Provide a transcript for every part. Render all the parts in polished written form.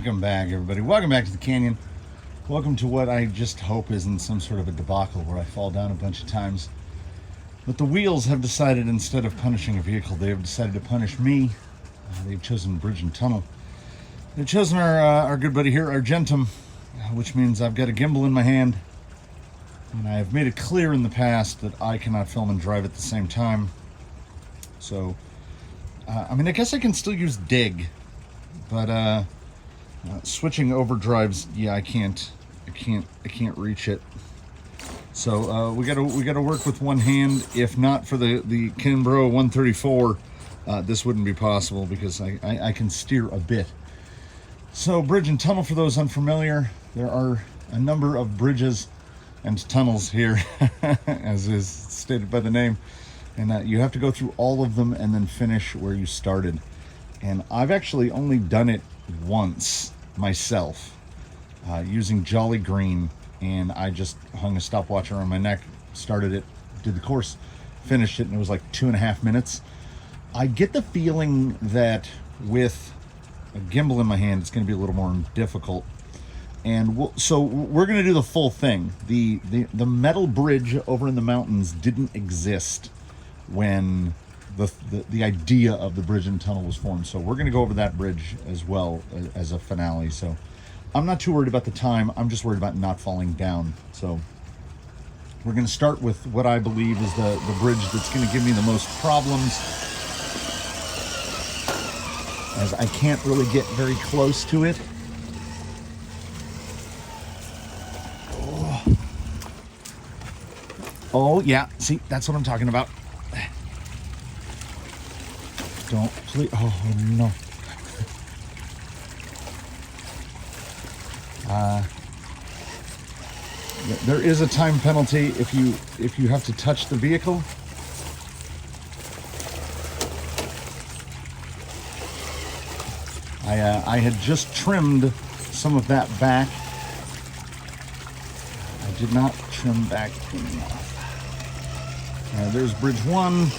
Welcome back, everybody. Welcome back to the canyon. Welcome to what I just hope isn't some sort of a debacle where I fall down a bunch of times. But the wheels have decided, instead of punishing a vehicle, they have decided to punish me. They've chosen bridge and tunnel. They've chosen our good buddy here, Argentum, which means I've got a gimbal in my hand. And I have made it clear in the past that I cannot film and drive at the same time. So, I mean, I guess I can still use dig, but switching overdrives, yeah, I can't reach it. So we gotta work with one hand. If not for the Kinbro 134, this wouldn't be possible because I can steer a bit. So bridge and tunnel, for those unfamiliar, there are a number of bridges and tunnels here, as is stated by the name, and you have to go through all of them and then finish where you started. And I've actually only done it once myself, using Jolly Green, and I just hung a stopwatch around my neck, started it, did the course, finished it, and it was like 2.5 minutes. I get the feeling that with a gimbal in my hand, it's going to be a little more difficult. And so we're going to do the full thing. The metal bridge over in the mountains didn't exist when the idea of the bridge and tunnel was formed. So we're going to go over that bridge as well as a finale. So I'm not too worried about the time. I'm just worried about not falling down. So we're going to start with what I believe is the bridge that's going to give me the most problems, as I can't really get very close to it. Oh, yeah. See, that's what I'm talking about. Don't, please. Oh, no. There is a time penalty if you have to touch the vehicle. I had just trimmed some of that back. I did not trim back enough. There's bridge 1.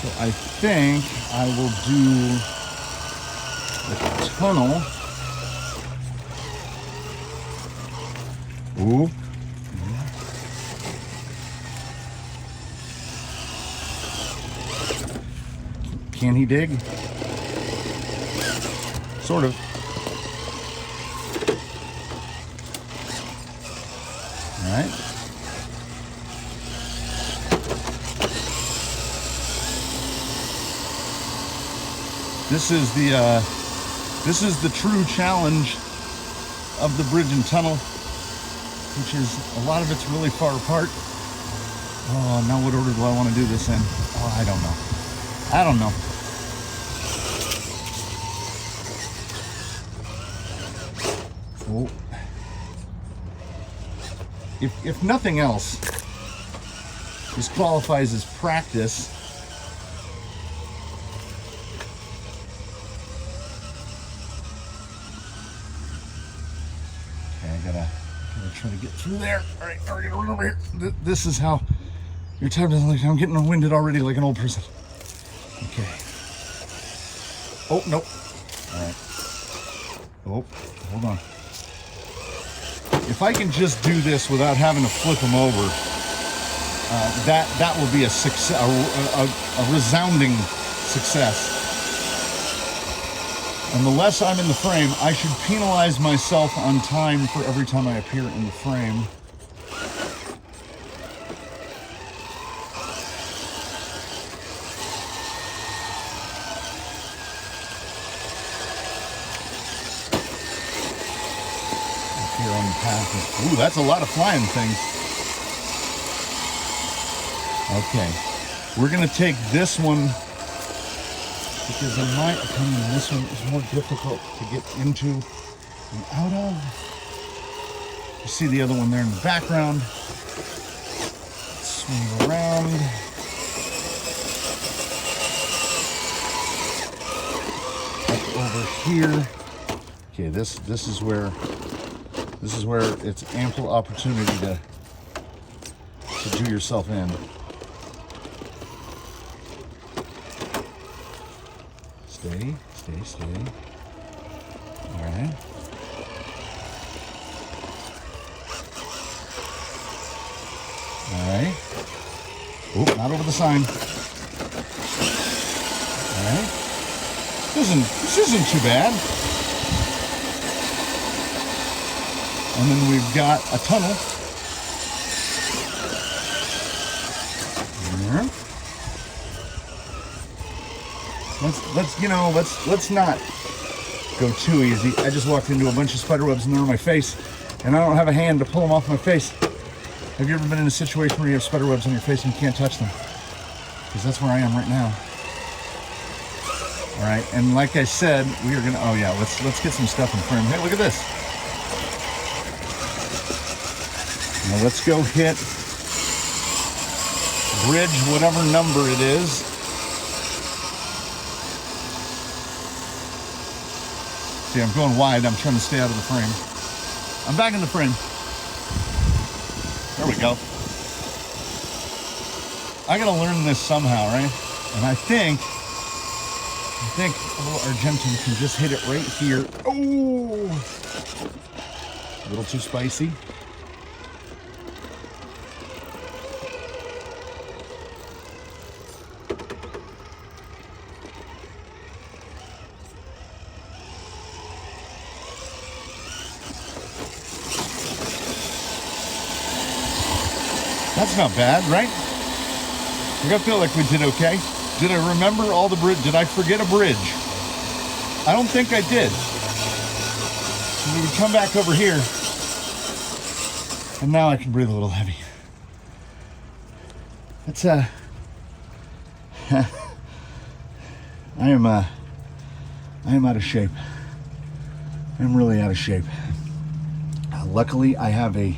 So I think I will do the tunnel. Ooh. Can he dig? Sort of. All right. This is the true challenge of the bridge and tunnel, which is a lot of it's really far apart. Oh, now what order do I want to do this in? Oh, I don't know. Oh. If nothing else, this qualifies as practice. Try to get through there. All right, we're gonna run over here. This is how your time doesn't look. I'm getting winded already like an old person. Okay. Oh, nope. All right. Oh, hold on. If I can just do this without having to flip them over, that will be a success, a resounding success. And the less I'm in the frame, I should penalize myself on time for every time I appear in the frame. Here on the path. Ooh, that's a lot of flying things. Okay, we're gonna take this one, because in my opinion, this one is more difficult to get into and out of. You see the other one there in the background. Let's swing around. Up over here. Okay, this is where it's ample opportunity to do yourself in. Stay. Okay. All right. Oop, not over the sign. All right. This isn't too bad. And then we've got a tunnel. Here. Let's not go too easy. I just walked into a bunch of spider webs and they're on my face, and I don't have a hand to pull them off my face. Have you ever been in a situation where you have spider webs on your face and you can't touch them? Because that's where I am right now. All right, and like I said, we are gonna. Oh yeah, let's get some stuff in frame. Hey, look at this. Now let's go hit bridge, whatever number it is. See, I'm going wide. I'm trying to stay out of the frame. I'm back in the frame. There we go. I gotta learn this somehow, right? And I think a little Argentum can just hit it right here. Oh, a little too spicy. That's not bad, right? I feel like we did okay. Did I remember all the bridge? Did I forget a bridge? I don't think I did. We would come back over here, and now I can breathe a little heavy. It's I am out of shape. I'm really out of shape. Luckily, I have a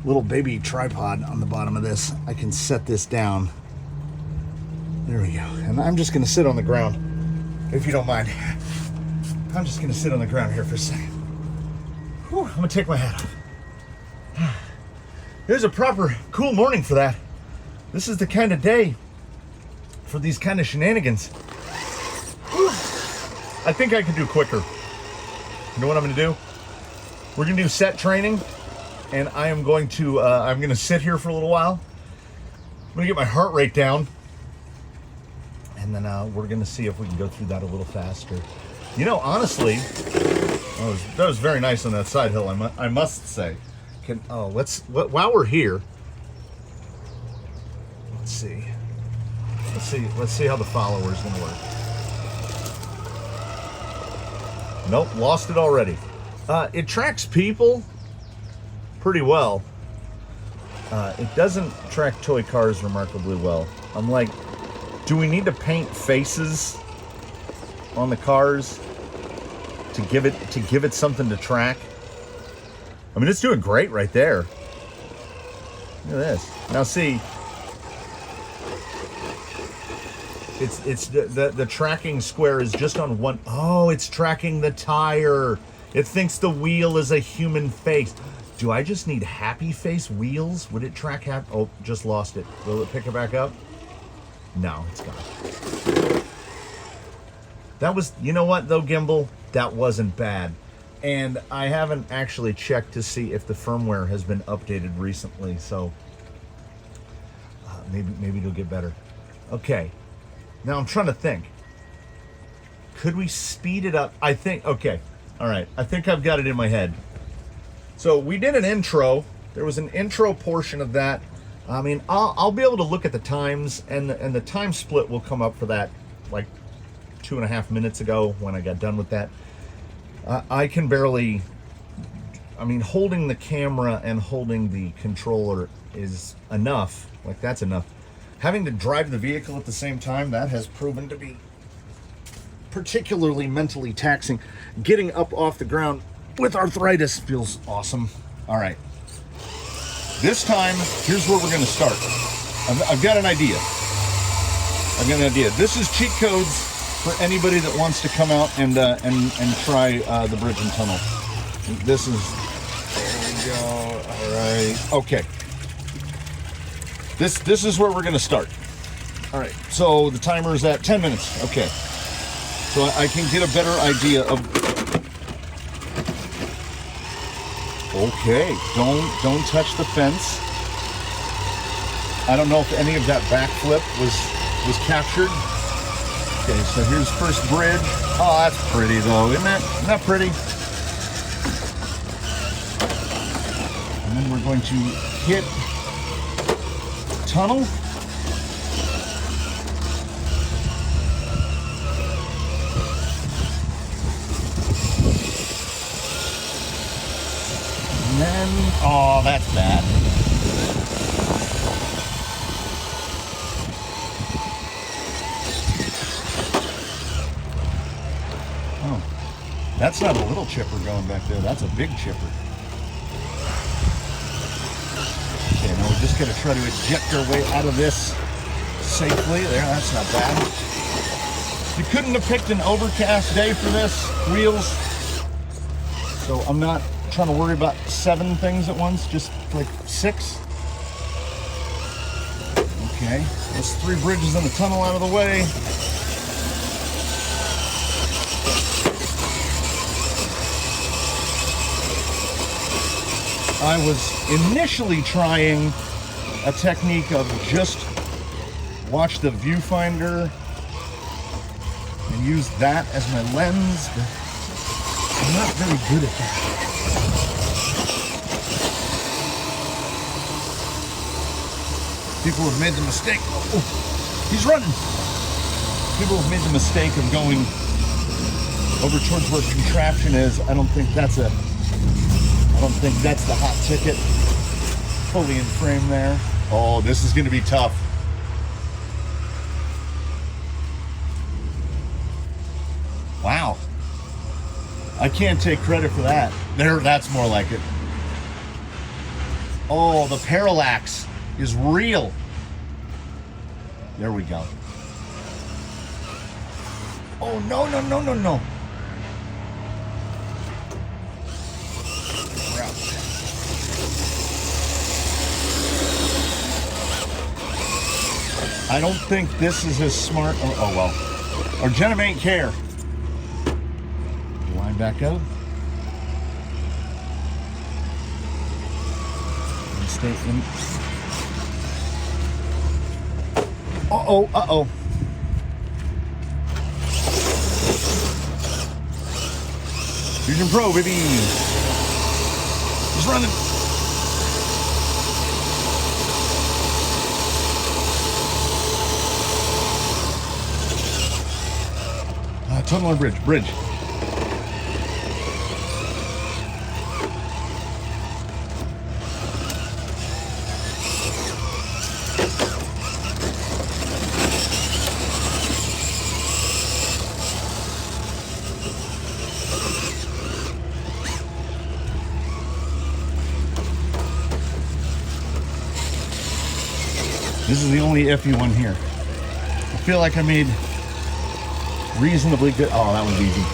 little baby tripod on the bottom of this. I can set this down. There we go. And I'm just gonna sit on the ground, if you don't mind. I'm just gonna sit on the ground here for a second. Whew, I'm gonna take my hat off. There's a proper cool morning for that. This is the kind of day for these kind of shenanigans. Whew. I think I could do quicker. You know what I'm gonna do? We're gonna do set training, and I am going to, I'm gonna sit here for a little while. I'm gonna get my heart rate down, and then we're gonna see if we can go through that a little faster. You know, honestly, that was very nice on that side hill, I must say. While we're here, let's see how the follower is gonna work. Nope, lost it already. It tracks people pretty well. It doesn't track toy cars remarkably well. I'm like, do we need to paint faces on the cars to give it something to track? I mean, it's doing great right there. Look at this. Now see, it's the tracking square is just on one. Oh, it's tracking the tire. It thinks the wheel is a human face. Do I just need happy face wheels? Would it track happy? Oh, just lost it. Will it pick it back up? No, it's gone. That was, you know what though, Gimbal? That wasn't bad. And I haven't actually checked to see if the firmware has been updated recently, so maybe it'll get better. Okay, now I'm trying to think. Could we speed it up? I think, okay, all right. I think I've got it in my head. So we did an intro. There was an intro portion of that. I mean, I'll be able to look at the times, and the time split will come up for that, like 2.5 minutes ago when I got done with that. I can barely, I mean, holding the camera and holding the controller is enough. Like, that's enough. Having to drive the vehicle at the same time, that has proven to be particularly mentally taxing. Getting up off the ground with arthritis feels awesome. All right. This time, here's where we're going to start. I've got an idea. This is cheat codes for anybody that wants to come out and try the bridge and tunnel. This is, there we go. All right. Okay. This is where we're going to start. All right. So the timer is at 10 minutes. Okay. So I can get a better idea of Okay, don't touch the fence. I don't know if any of that backflip was captured. Okay, so here's first bridge. Oh, that's pretty though, isn't it? Isn't that pretty? And then we're going to hit tunnel. And then, oh, that's bad. Oh, that's not a little chipper going back there. That's a big chipper. Okay, now we just got to try to eject our way out of this safely. There, that's not bad. You couldn't have picked an overcast day for this, Wheels. So I'm not trying to worry about 7 things at once, just like 6. Okay, those 3 bridges and the tunnel out of the way. I was initially trying a technique of just watch the viewfinder and use that as my lens, but I'm not very good at that. People have made the mistake. Oh, he's running. People have made the mistake of going over towards where contraption is. I don't think that's the hot ticket. Fully in frame there. Oh, this is going to be tough. Wow. I can't take credit for that. There, that's more like it. Oh, the parallax is real. There we go. Oh, no. I don't think this is as smart. Oh well. Argentum ain't care. Line back out. And stay in. Uh-oh. Fusion Pro, baby. He's running. Tunnel and bridge. This is the only iffy one here. I feel like I made reasonably good. Oh, that was easy.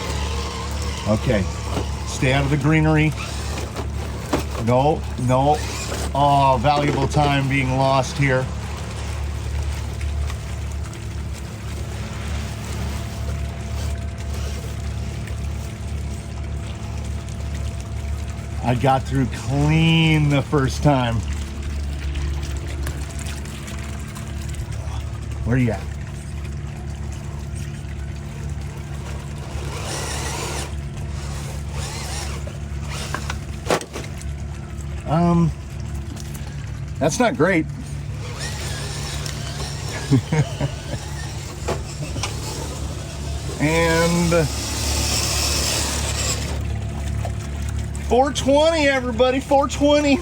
Okay, stay out of the greenery. No. Oh, valuable time being lost here. I got through clean the first time. Where are you at? That's not great. And 420, everybody, 420.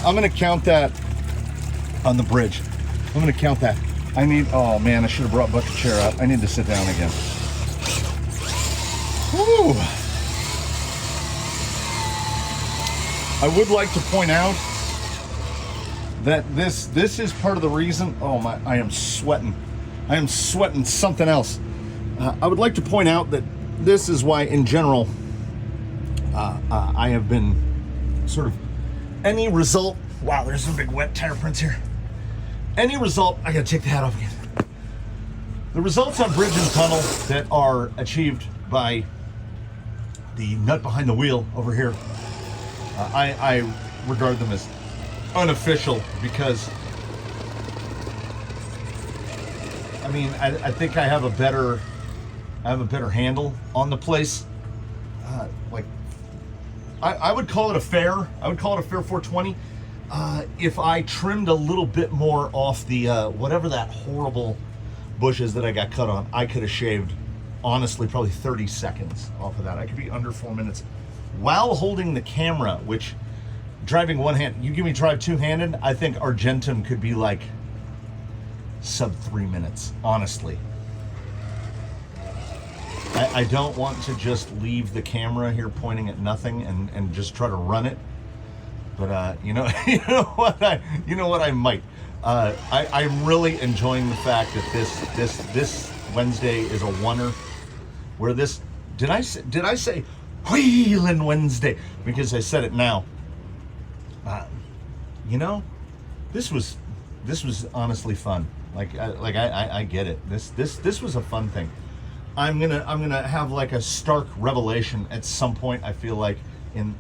I'm gonna count that on the bridge. I'm gonna count that. Oh man, I should have brought bucket chair up. I need to sit down again. Woo. I would like to point out that this is part of the reason. Oh my, I am sweating. I am sweating something else. I would like to point out that this is why, in general, I have been sort of any result. Wow, there's some big wet tire prints here. Any result, I gotta take the hat off again. The results on bridge and tunnel that are achieved by the nut behind the wheel over here I regard them as unofficial because, I mean, I think I have a better handle on the place. Like, I would call it a fair. I would call it a fair 420. If I trimmed a little bit more off the whatever that horrible bush is that I got cut on, I could have shaved, honestly, probably 30 seconds off of that. I could be under 4 minutes while holding the camera, which driving one hand, you give me drive two-handed, I think Argentum could be like sub 3 minutes, honestly. I don't want to just leave the camera here pointing at nothing and just try to run it. But you know what I might. I'm really enjoying the fact that this Wednesday is a oneer. Where this did I say Wheelin Wednesday, because I said it now. This was honestly fun. I get it. This was a fun thing. I'm gonna have like a stark revelation at some point. I feel like in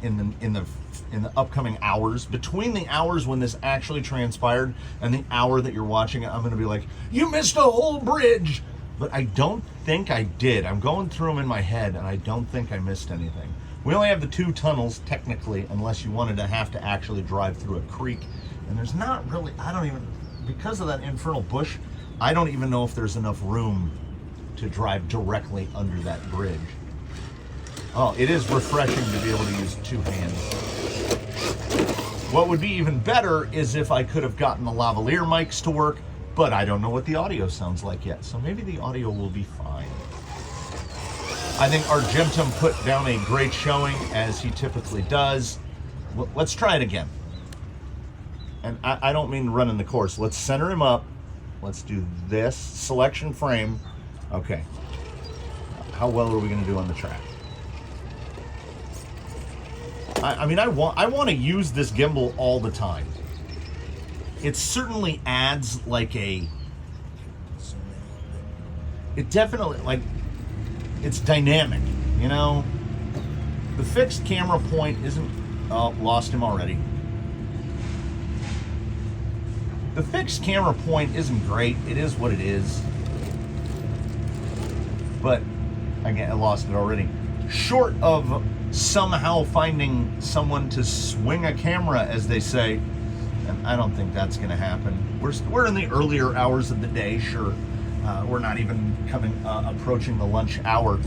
the upcoming hours, between the hours when this actually transpired and the hour that you're watching it, I'm gonna be like, you missed a whole bridge. But I don't think I did. I'm going through them in my head, and I don't think I missed anything. We only have the 2 tunnels, technically, unless you wanted to have to actually drive through a creek. And there's not really, because of that infernal bush, I don't even know if there's enough room to drive directly under that bridge. Oh, it is refreshing to be able to use 2 hands. What would be even better is if I could have gotten the lavalier mics to work, but I don't know what the audio sounds like yet, so maybe the audio will be fine. I think Argentum put down a great showing, as he typically does. Let's try it again. And I don't mean running the course. Let's center him up. Let's do this selection frame. Okay. How well are we going to do on the track? I want to use this gimbal all the time. It certainly adds like it definitely, like, it's dynamic, you know? The fixed camera point isn't, oh, lost him already. The fixed camera point isn't great. It is what it is. But, again, I lost it already. Short of somehow finding someone to swing a camera, as they say, and I don't think that's going to happen. We're in the earlier hours of the day, sure. We're not even approaching the lunch hour.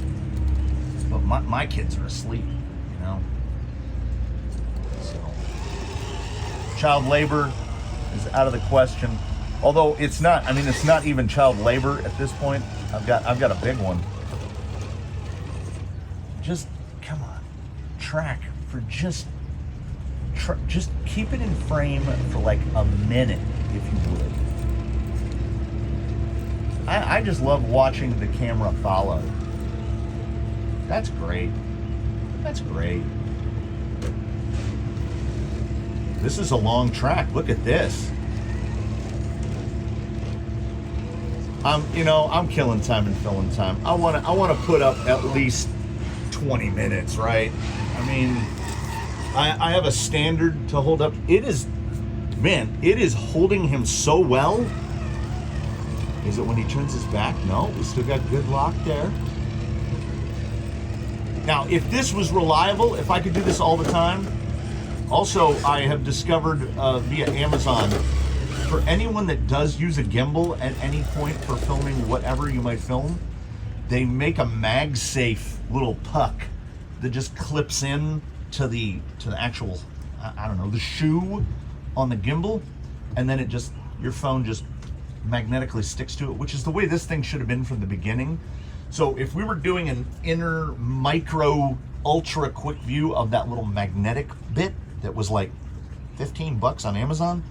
But my kids are asleep, you know. So, child labor is out of the question. Although it's not. I mean, it's not even child labor at this point. I've got a big one. Just come on, track for just keep it in frame for like a minute, if you would. I just love watching the camera follow. That's great. That's great. This is a long track. Look at this. I'm killing time and filling time. I want to put up at least 20 minutes, right? I mean, I have a standard to hold up. It is holding him so well. Is it when he turns his back? No, we still got good lock there. Now, if this was reliable, if I could do this all the time. Also, I have discovered via Amazon, for anyone that does use a gimbal at any point for filming whatever you might film, they make a MagSafe little puck that just clips in to the actual, I don't know, the shoe on the gimbal, and then your phone just magnetically sticks to it, which is the way this thing should have been from the beginning. So if we were doing an inner micro ultra quick view of that little magnetic bit that was like $15 on Amazon,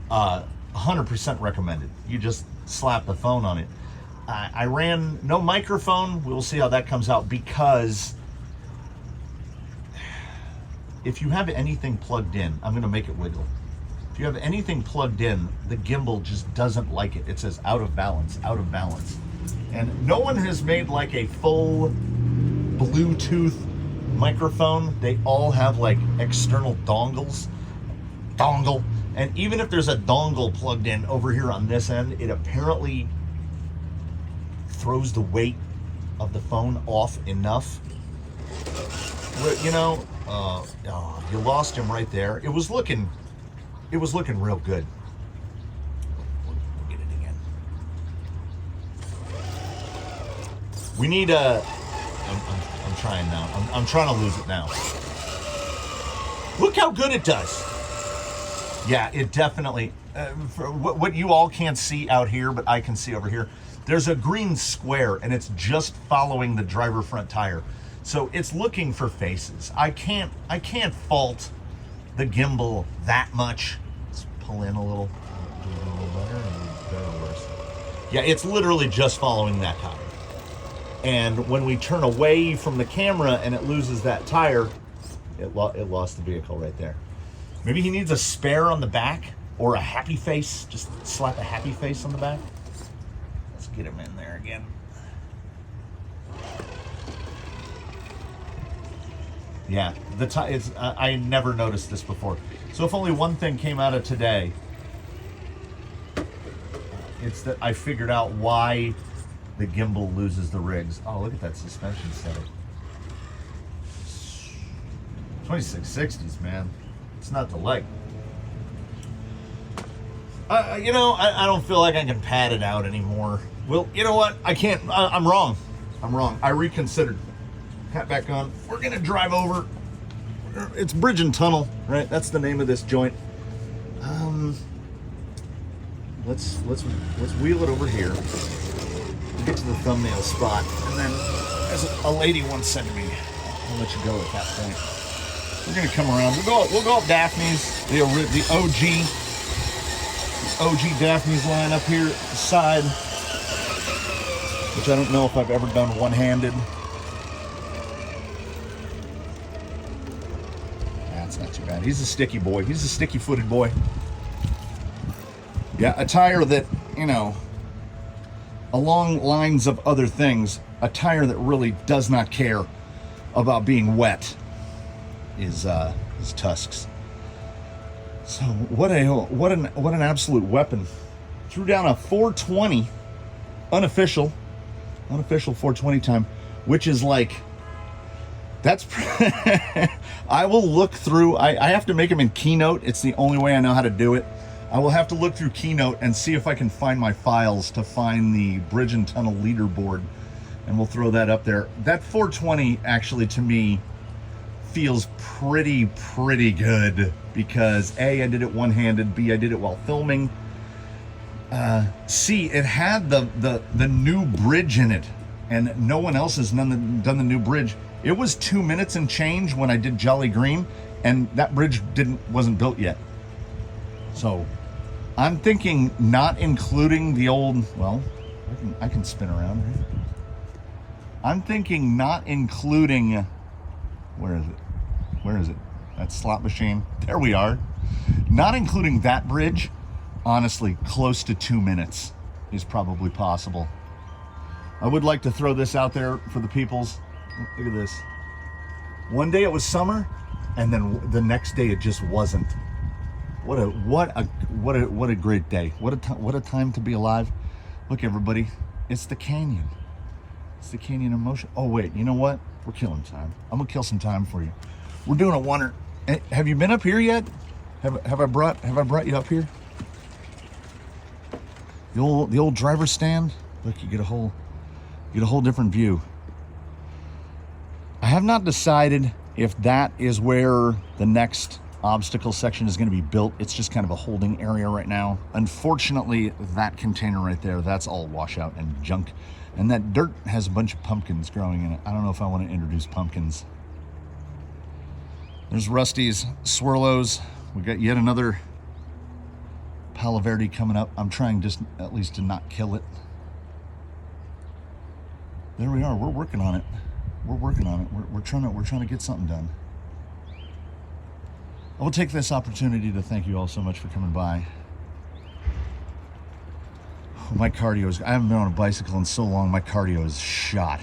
100% recommended. You just slap the phone on it. I ran no microphone. We'll see how that comes out, because if you have anything plugged in, I'm going to make it wiggle. If you have anything plugged in, the gimbal just doesn't like it. It says out of balance, out of balance. And no one has made like a full Bluetooth microphone, they all have like external dongle, and even if there's a dongle plugged in over here on this end, it apparently throws the weight of the phone off enough. You know, you lost him right there. It was looking real good. We'll get it again. We need a. I'm trying now. I'm trying to lose it now. Look how good it does. Yeah, it definitely. For what you all can't see out here, but I can see over here. There's a green square, and it's just following the driver front tire. So it's looking for faces. I can't fault the gimbal that much. Let's pull in a little. Do it a little better or worse. Yeah, it's literally just following that tire. And when we turn away from the camera and it loses that tire, it lost the vehicle right there. Maybe he needs a spare on the back or a happy face. Just slap a happy face on the back. Let's get him in there again. Yeah, I never noticed this before. So if only one thing came out of today, it's that I figured out why the gimbal loses the rigs. Oh, look at that suspension setting. 2660s, man. It's not the leg. You know, I don't feel like I can pad it out anymore. Well, you know what? I can't. I'm wrong. I reconsidered. Hat back on. We're gonna drive over. It's Bridge and Tunnel, right? That's the name of this joint. Let's wheel it over here. Get to the thumbnail spot, and then, as a lady once said to me, I'll let you go at that point. We're gonna come around. We'll go up Daphne's, the OG Daphne's line up here at the side, which I don't know if I've ever done one-handed. That's not too bad. He's a sticky boy. He's a sticky-footed boy. Yeah, a tire that, you know, along lines of other things, a tire that really does not care about being wet is Tusks. So what an absolute weapon. Threw down a 420 unofficial 420 time, which is like, that's I will look through. I have to make them in Keynote. It's the only way I know how to do it. I will have to look through Keynote and see if I can find my files to find the Bridge and Tunnel leaderboard, and we'll throw that up there. That 420 actually, to me, feels pretty good because A, I did it one-handed, B, I did it while filming, C, it had the new bridge in it, and no one else has done the new bridge. It was 2 minutes and change when I did Jolly Green, and that bridge wasn't built yet. So I'm thinking not including the old, well, I can spin around, right? I'm thinking not including, where is it? That slot machine. There we are. Not including that bridge, honestly, close to 2 minutes is probably possible. I would like to throw this out there for the peoples. Look at this. One day it was summer, and then the next day it just wasn't. What a great day. What a time to be alive. Look, everybody, it's the canyon. It's the canyon of motion. Oh wait, you know what? We're killing time. I'm gonna kill some time for you. We're doing a oneer. Have you been up here yet? Have I brought you up here? The old driver's stand. Look, you get a whole different view. I have not decided if that is where the next obstacle section is going to be built. It's just kind of a holding area right now. Unfortunately, that container right there, that's all washout and junk. And that dirt has a bunch of pumpkins growing in it. I don't know if I want to introduce pumpkins. There's Rusty's Swirlos. We got yet another Palo Verde coming up. I'm trying just at least to not kill it. There we are. We're working on it. We're trying to get something done. I will take this opportunity to thank you all so much for coming by. My cardio is, I haven't been on a bicycle in so long, my cardio is shot.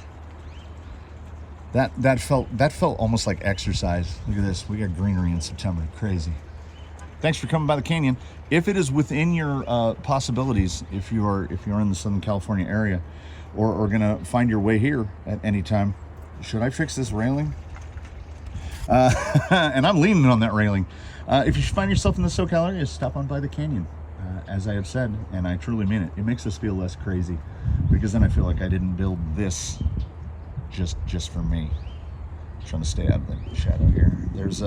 That felt almost like exercise. Look at this. We got greenery in September. Crazy. Thanks for coming by the canyon. If it is within your possibilities, if you are in the Southern California area, or gonna find your way here at any time, should I fix this railing? And I'm leaning on that railing. If you find yourself in the SoCal area, stop on by the canyon. As I have said, and I truly mean it, it makes us feel less crazy, because then I feel like I didn't build this just for me. I'm trying to stay out of the shadow here. There's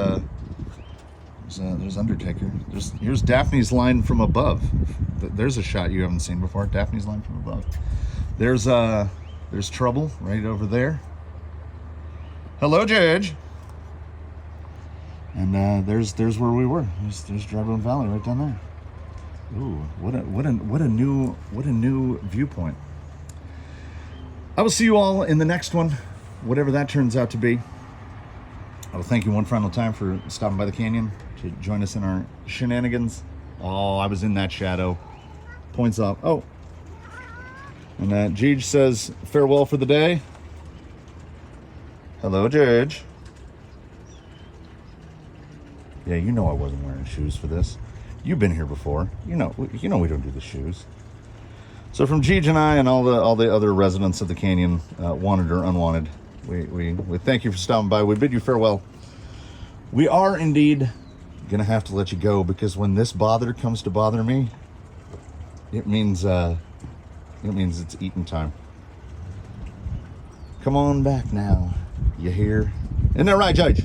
Undertaker. Here's Daphne's line from above. There's a shot you haven't seen before. Daphne's line from above. There's Trouble right over there. Hello, Judge. And there's where we were. There's Dry Bone Valley right down there. Ooh, what a new viewpoint. I will see you all in the next one, whatever that turns out to be. I will thank you one final time for stopping by the canyon to join us in our shenanigans. Oh, I was in that shadow. Points up. Oh. And Jeej says, farewell for the day. Hello, Jeej. Yeah, you know I wasn't wearing shoes for this. You've been here before. You know we don't do the shoes. So from Jeej and I and all the other residents of the canyon, wanted or unwanted, we thank you for stopping by. We bid you farewell. We are indeed gonna have to let you go, because when this bother comes to bother me, it means it's eating time. Come on back now. You hear? Isn't that right, Judge?